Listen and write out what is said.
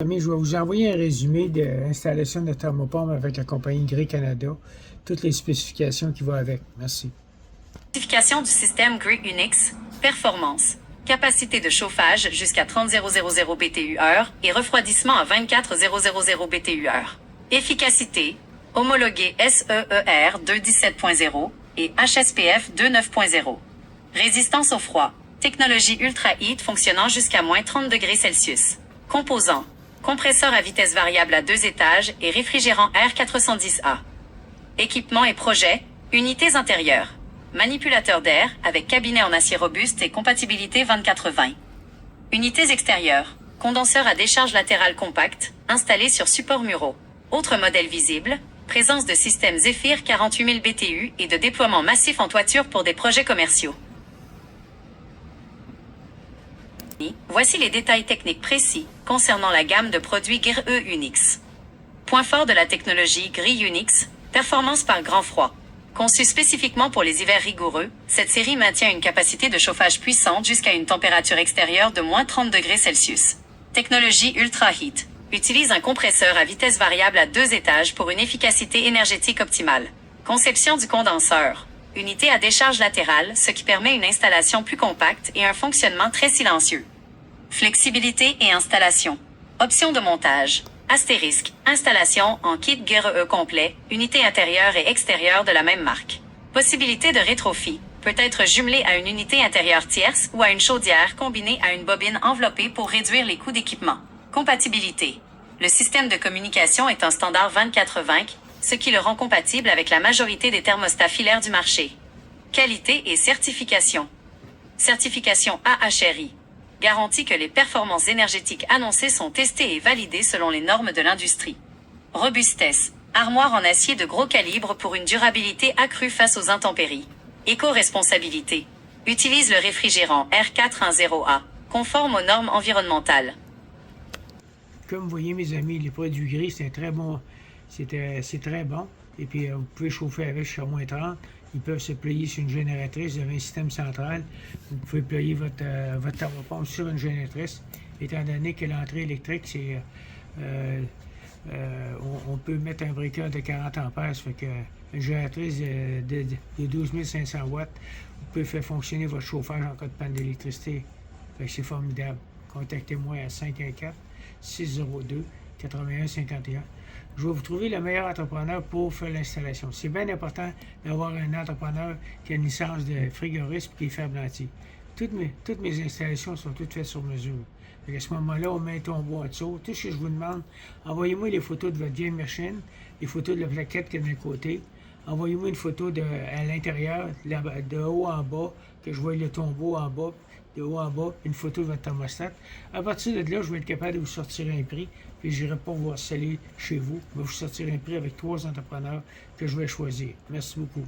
Amis, je vais vous envoyer un résumé de l'installation de thermopompe avec la compagnie Grey Canada, toutes les spécifications qui vont avec. Merci. Spécification du système Grey Unix. Performance. Capacité de chauffage jusqu'à 30 000 BTU/h et refroidissement à 24 000 BTU/h. Efficacité. Homologué SEER 217.0 et HSPF 2.9.0. Résistance au froid. Technologie Ultra Heat fonctionnant jusqu'à moins 30 degrés Celsius. Composants. Compresseur à vitesse variable à 2 étages et réfrigérant R410A. Équipement et projets. Unités intérieures. Manipulateur d'air avec cabinet en acier robuste et compatibilité 24/20. Unités extérieures. Condenseur à décharge latérale compacte, installé sur support muraux. Autres modèles visibles. Présence de système Zephyr 48 000 BTU et de déploiement massif en toiture pour des projets commerciaux. Voici les détails techniques précis concernant la gamme de produits Grey Unix. Point fort de la technologie Grey Unix, performance par grand froid. Conçue spécifiquement pour les hivers rigoureux, cette série maintient une capacité de chauffage puissante jusqu'à une température extérieure de moins 30 degrés Celsius. Technologie Ultra Heat. Utilise un compresseur à vitesse variable à 2 étages pour une efficacité énergétique optimale. Conception du condenseur. Unité à décharge latérale, ce qui permet une installation plus compacte et un fonctionnement très silencieux. Flexibilité et installation. Option de montage. Astérisque. Installation en kit Grey complet, unité intérieure et extérieure de la même marque. Possibilité de rétrofit. Peut être jumelé à une unité intérieure tierce ou à une chaudière combinée à une bobine enveloppée pour réduire les coûts d'équipement. Compatibilité. Le système de communication est un standard 24/20, ce qui le rend compatible avec la majorité des thermostats filaires du marché. Qualité et certification. Certification AHRI. Garantit que les performances énergétiques annoncées sont testées et validées selon les normes de l'industrie. Robustesse. Armoire en acier de gros calibre pour une durabilité accrue face aux intempéries. Éco-responsabilité. Utilise le réfrigérant R410A, conforme aux normes environnementales. Comme vous voyez, mes amis, les produits gris, c'est très bon. C'est très bon. Et puis, vous pouvez chauffer avec jusqu'à moins 30. Ils peuvent se plier sur une génératrice. Vous avez un système central. Vous pouvez plier votre thermopompe sur une génératrice. Étant donné que l'entrée électrique, c'est on peut mettre un breaker de 40 ampères. Ça fait que une génératrice de 12 500 watts, vous pouvez faire fonctionner votre chauffage en cas de panne d'électricité. C'est formidable. Contactez-moi à 514-602-8151. Je vais vous trouver le meilleur entrepreneur pour faire l'installation. C'est bien important d'avoir un entrepreneur qui a une licence de frigoriste et qui est ferblantier. Toutes mes installations sont toutes faites sur mesure. À ce moment-là, on met un tombeau en dessous. Tout ce que je vous demande, envoyez-moi les photos de votre vieille machine, les photos de la plaquette qui est d'un côté. Envoyez-moi une photo à l'intérieur, de haut en bas, que je voie le tombeau en bas, de haut en bas, une photo de votre thermostat. À partir de là, je vais être capable de vous sortir un prix, puis je n'irai pas vous harceler chez vous. Je vais vous sortir un prix avec 3 entrepreneurs que je vais choisir. Merci beaucoup.